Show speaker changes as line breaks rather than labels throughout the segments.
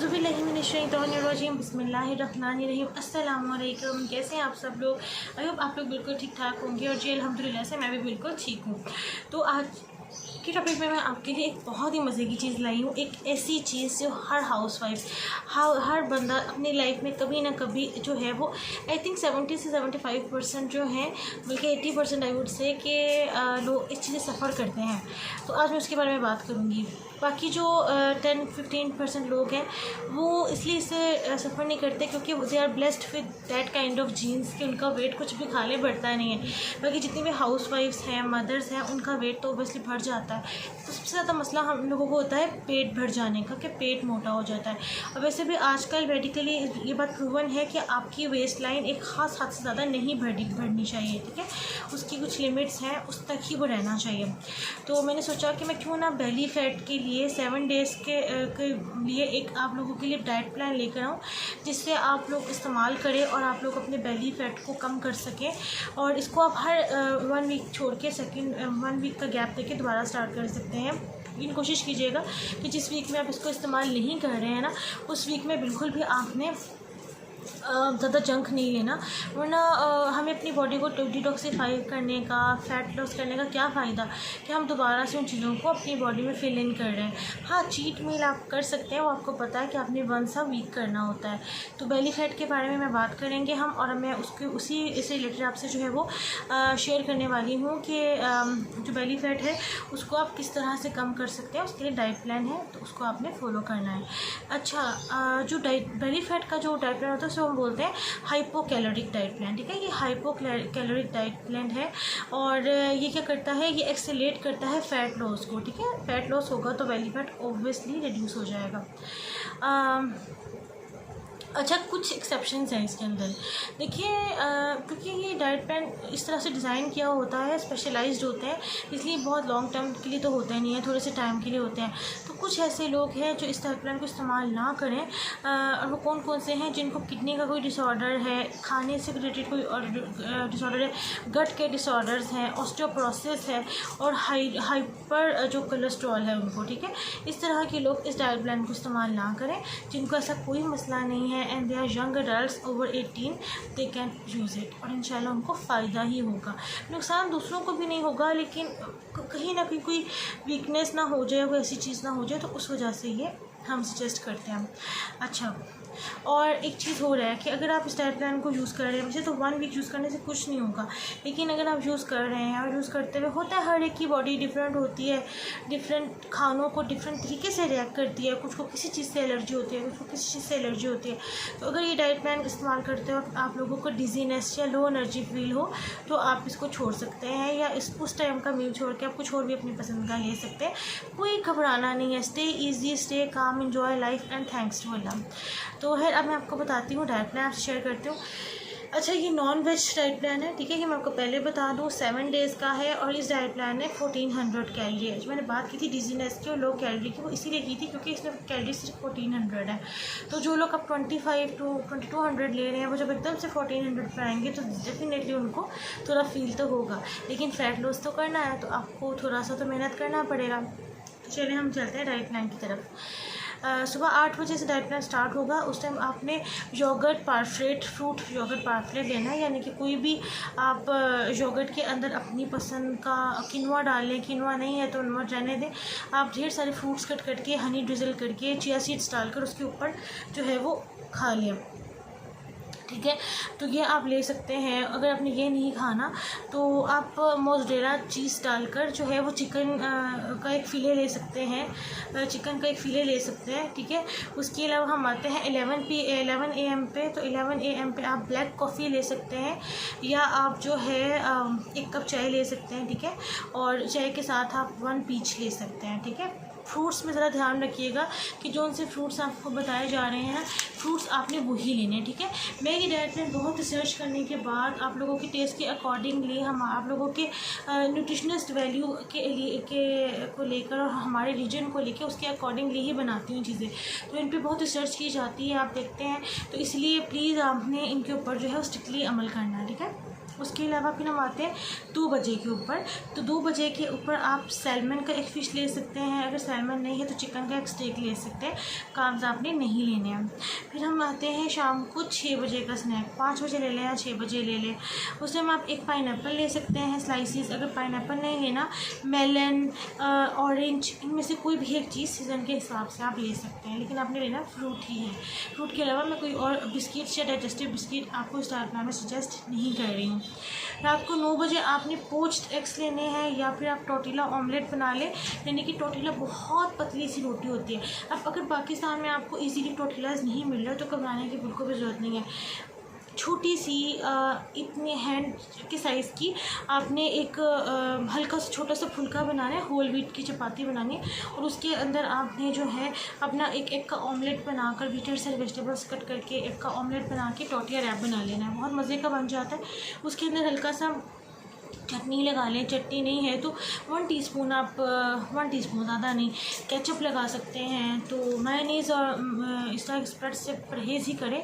औज़ुबिल्लाहिमिनश्शैतानिर्रजीम बिस्मिल्लाहिर्रहमानिर्रहीम। अस्सलाम वालेकुम। कैसे हैं आप सब लोग? आई होप आप लोग बिल्कुल ठीक ठाक होंगे और जी अल्हम्दुलिल्लाह से मैं भी बिल्कुल ठीक हूँ। तो आज की टॉपिक में मैं आपके लिए एक बहुत ही मज़े की चीज़ लाई हूँ। एक ऐसी चीज़ जो हर हाउसवाइफ हर बंदा अपनी लाइफ में कभी ना कभी जो है वो आई थिंक 70 से 75% जो हैं, बल्कि 80% आई वुड से कि लोग इस चीज़ें सफ़र करते हैं। तो आज मैं उसके बारे में बात करूँगी। बाकी जो 10-15% लोग हैं वो इसलिए इससे सफ़र नहीं करते क्योंकि they are blessed with that kind of genes कि उनका वेट कुछ भी खा ले बढ़ता नहीं है। बाकी जितनी भी हाउसवाइफ्स हैं, मदर्स हैं, उनका वेट तो ऑब्वियसली बढ़ जाता है। तो सबसे ज़्यादा मसला हम लोगों को होता है पेट भर जाने का, कि पेट मोटा हो जाता है। और वैसे भी आजकल मेडिकली ये बात प्रूवन है कि आपकी वेस्ट लाइन एक ख़ास हद से ज़्यादा नहीं बढ़नी चाहिए, ठीक है। उसकी कुछ लिमिट्स हैं, उस तक ही वो रहना चाहिए। तो मैंने सोचा कि मैं क्यों ना बेली फैट के लिए 7 डेज़ के लिए एक आप लोगों के लिए डाइट प्लान लेकर आऊँ, जिससे आप लोग इस्तेमाल करें और आप लोग अपने बेली फैट को कम कर सकें। और इसको आप हर 1 वीक छोड़ के 1 वीक का गैप देके दोबारा स्टार्ट कर सकते हैं। लेकिन कोशिश कीजिएगा कि जिस वीक में आप इसको इस्तेमाल नहीं कर रहे हैं ना, उस वीक में बिल्कुल भी आपने ज़्यादा जंक नहीं लेना, वरना हमें अपनी बॉडी को डिटॉक्सीफाई करने का, फ़ैट लॉस करने का क्या फ़ायदा कि हम दोबारा से उन चीज़ों को अपनी बॉडी में फिल इन कर रहे हैं। हाँ, चीट मील आप कर सकते हैं, वो आपको पता है कि आपने 1 वीक करना होता है। तो बेली फैट के बारे में मैं बात करेंगे हम, और मैं उसी इससे रिलेटेड आपसे जो है वो शेयर करने वाली हूँ कि जो बेली फैट है उसको आप किस तरह से कम कर सकते हैं। उसके लिए डाइट प्लान है, तो उसको आपने फॉलो करना है। अच्छा, जो बेली फैट का जो डाइट प्लान होता है उसको हम बोलते हैं हाइपो कैलोरिक डाइट प्लान, ठीक है। ये हाइपो कैलोरिक डाइट प्लान है और ये क्या करता है, ये एक्सेलरेट करता है फ़ैट लॉस को, ठीक है। फ़ैट लॉस होगा तो बेली फैट ऑब्वियसली रिड्यूस हो जाएगा। अच्छा, कुछ एक्सेप्शंस हैं इसके अंदर। देखिए, क्योंकि ये डाइट प्लान इस तरह से डिज़ाइन किया होता है, स्पेशलाइज्ड होते हैं, इसलिए बहुत लॉन्ग टर्म के लिए तो होते नहीं है, थोड़े से टाइम के लिए होते हैं। तो कुछ ऐसे लोग हैं जो इस डाइट प्लान को इस्तेमाल ना करें, और वो कौन कौन से हैं? जिनको किडनी का कोई डिसऑर्डर है, खाने से रिलेटेड कोई डिसऑर्डर है, गट के डिसऑर्डर्स हैं, ऑस्टियोपोरोसिस है, और हाइपर जो कोलेस्ट्रॉल है उनको, ठीक है। इस तरह के लोग इस डाइट प्लान को इस्तेमाल ना करें। जिनको ऐसा कोई मसला नहीं है and they are young adults over 18, they can use it, और इंशाल्लाह उनको फ़ायदा ही होगा। नुकसान दूसरों को भी नहीं होगा, लेकिन कहीं ना कहीं कोई वीकनेस ना हो जाए, कोई ऐसी चीज़ ना हो जाए, तो उस वजह से ये हम सजेस्ट करते हैं। अच्छा, और एक चीज़ हो रहा है कि अगर आप इस डाइट प्लान को यूज़ कर रहे हैं, वैसे तो 1 वीक यूज़ करने से कुछ नहीं होगा, लेकिन अगर आप यूज़ कर रहे हैं और यूज़ करते हुए होता है, हर एक की बॉडी डिफरेंट होती है, डिफरेंट खानों को डिफरेंट तरीके से रिएक्ट करती है। कुछ को किसी चीज़ से एलर्जी होती है, कुछ को किसी चीज़ से एलर्जी होती है। तो अगर ये डाइट प्लान इस्तेमाल करते वक्त आप लोगों को डिजीनेस या लो एनर्जी फील हो, तो आप इसको छोड़ सकते हैं, या उस टाइम का मील छोड़ के आप कुछ और भी अपनी पसंद का ले सकते हैं। कोई घबराना नहीं है। Stay easy, stay calm, enjoy life and thanks to Allah. तो है, अब मैं आपको बताती हूँ, डाइट प्लान आपसे शेयर करती हूँ। अच्छा, ये नॉन वेज डाइट प्लान है, ठीक है। कि मैं आपको पहले बता दूँ, 7 डेज़ का है, और इस डाइट प्लान में 1400 कैलोरी है। जो मैंने बात की थी डिजीनेस की और लो कैलोरी की, वो इसीलिए की थी क्योंकि इसमें कैलोरी सिर्फ 1400 है। तो जो लोग अब 25 to 2200 ले रहे हैं, वो जब एकदम से 1400 पर आएंगे तो डेफिनेटली उनको थोड़ा फील तो होगा, लेकिन फ़ैट लॉस तो करना है, तो आपको थोड़ा सा तो मेहनत करना पड़ेगा। तो चलिए हम चलते हैं डाइट प्लान की तरफ। सुबह 8 बजे से डाइट प्लान स्टार्ट होगा। उस टाइम आपने योगर्ट पार्फेट, फ्रूट योगर्ट पार्फेट लेना है, यानी कि कोई भी आप योगर्ट के अंदर अपनी पसंद का किनवा डाल लें। किनवा नहीं है तो नमक रहने दें। आप ढेर सारे फ्रूट्स कट करके, हनी ड्रिजल करके, चिया सीड्स डालकर उसके ऊपर जो है वो खा लें, ठीक है। तो ये आप ले सकते हैं। अगर आपने ये नहीं खाना तो आप मोज़रेला चीज़ डालकर जो है वो चिकन का एक फ़िले ले सकते हैं, चिकन का एक फ़िले ले सकते हैं, ठीक है। उसके अलावा हम आते हैं 11 AM पे। तो 11 AM पे आप ब्लैक कॉफ़ी ले सकते हैं, या आप जो है 1 कप चाय ले सकते हैं, ठीक है। और चाय के साथ आप 1 पीच ले सकते हैं, ठीक है। फ्रूट्स में ज़रा ध्यान रखिएगा कि जो उनसे फ्रूट्स आपको बताए जा रहे हैं ना, फ्रूट्स आपने वही लेने, ठीक है। मैं ये डाइट प्लान बहुत रिसर्च करने के बाद आप लोगों के टेस्ट के अकॉर्डिंगली, हम आप लोगों के न्यूट्रिशनिस्ट वैल्यू को लेकर और हमारे रीजन को लेकर उसके अकॉर्डिंगली ही बनाती हूँ चीज़ें। तो इन पर बहुत रिसर्च की जाती है, आप देखते हैं। तो इसलिए प्लीज़ आपने इनके ऊपर जो है स्ट्रिक्टली अमल करना है, ठीक है। उसके अलावा फिर हम आते हैं 2 बजे के ऊपर। तो 2 बजे के ऊपर आप सैल्मन का एक फ़िश ले सकते हैं, अगर सैल्मन नहीं है तो चिकन का एक स्टेक ले सकते हैं, कार्ब्स आपने नहीं लेने हैं। फिर हम आते हैं शाम को 6 बजे का स्नैक, 5 बजे ले लें या 6 बजे ले लें। उस टाइम आप एक पाइनएप्पल ले सकते हैं स्लाइसिस, अगर पाइनएप्पल नहीं लेना मेलन, ऑरेंज, इनमें से कोई भी एक चीज़ सीज़न के हिसाब से आप ले सकते हैं, लेकिन आपने लेना फ्रूट ही है। फ्रूट के अलावा मैं कोई और बिस्किट या डाइजेस्टिव बिस्किट आपको इस डाइट प्लान में सजेस्ट नहीं कर रही हूँ। रात को 9 बजे आपने पोच्ड एग्स लेने हैं या फिर आप टोर्टिला ऑमलेट बना लें, यानी कि टोर्टिला बहुत पतली सी रोटी होती है। अब अगर पाकिस्तान में आपको इजीली टोर्टिलाज नहीं मिल रहा तो घबराने की बिल्कुल भी ज़रूरत नहीं है। छोटी सी इतने हैंड के साइज़ की आपने एक हल्का सा छोटा सा फुल्का बनाना है, होल व्हीट की चपाती बनानी है और उसके अंदर आपने जो है अपना एक एग का ऑमलेट बनाकर बीटर से वेजिटेबल्स कट करके एग का ऑमलेट बना के टोटिया रैप बना लेना है, बहुत मज़े का बन जाता है। उसके अंदर हल्का सा चटनी लगा लें, चटनी नहीं है तो 1 टीस्पून आप 1 टीस्पून ज़्यादा नहीं केचप लगा सकते हैं। तो मेयोनीज़ और इस तरह स्प्रेड से परहेज़ ही करें।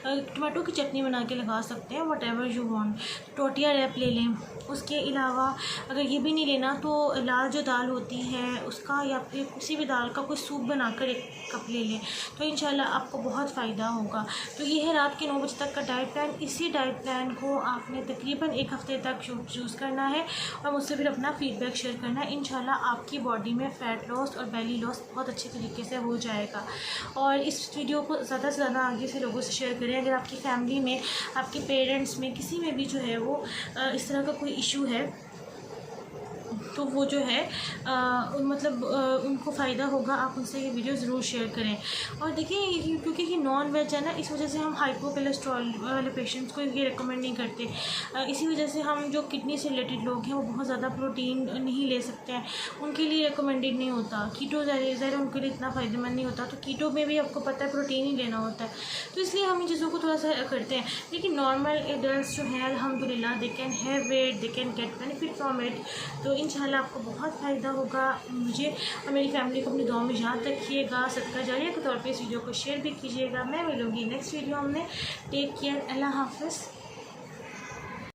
टमाटो की चटनी बना के लगा सकते हैं, वट एवर यू वांट। टोटिया रैप ले लें। उसके अलावा अगर ये भी नहीं लेना तो लाल जो दाल होती है उसका या फिर किसी भी दाल का कोई सूप बनाकर 1 कप ले लें, तो इंशाल्लाह आपको बहुत फ़ायदा होगा। तो ये है रात के 9 बजे तक का डाइट प्लान। इसी डाइट प्लान को आपने तकरीबन 1 हफ़्ते तक यूज़ करना है और मुझसे फिर अपना फ़ीडबैक शेयर करना है। इंशाल्लाह आपकी बॉडी में फ़ैट लॉस और बेली लॉस बहुत अच्छे तरीके से हो जाएगा। और इस वीडियो को ज़्यादा से ज़्यादा आगे से लोगों से शेयर करें। अगर आपकी फ़ैमिली में, आपके पेरेंट्स में, किसी में भी जो है वो इस तरह का कोई इशू है तो वो जो है मतलब उनको फ़ायदा होगा, आप उनसे ये वीडियो ज़रूर शेयर करें। और देखिए क्योंकि ये नॉन वेज है ना, इस वजह से हम हाइपो कोलेस्ट्रॉल वाले पेशेंट्स को ये रिकमेंड नहीं करते। इसी वजह से हम जो किडनी से रिलेटेड लोग हैं वो बहुत ज़्यादा प्रोटीन नहीं ले सकते हैं, उनके लिए रिकमेंडेड नहीं होता। कीटो ज़ाहिर उनके लिए इतना फ़ायदेमंद नहीं होता, तो कीटो में भी आपको पता है प्रोटीन ही लेना होता है, तो इसलिए हम इन चीज़ों को थोड़ा सा करते हैं। लेकिन नॉर्मल एडल्ट जो हैं अल्हम्दुलिल्लाह they can have it, they can get benefit from it. तो इंशाल्लाह आपको बहुत फ़ायदा होगा। मुझे और मेरी फैमिली को अपनी दुआ में याद रखिएगा, सदका जारिया के तौर पे इस वीडियो को शेयर भी कीजिएगा। मैं मिलूँगी नेक्स्ट वीडियो में। टेक केयर, अल्लाह हाफ़िज़।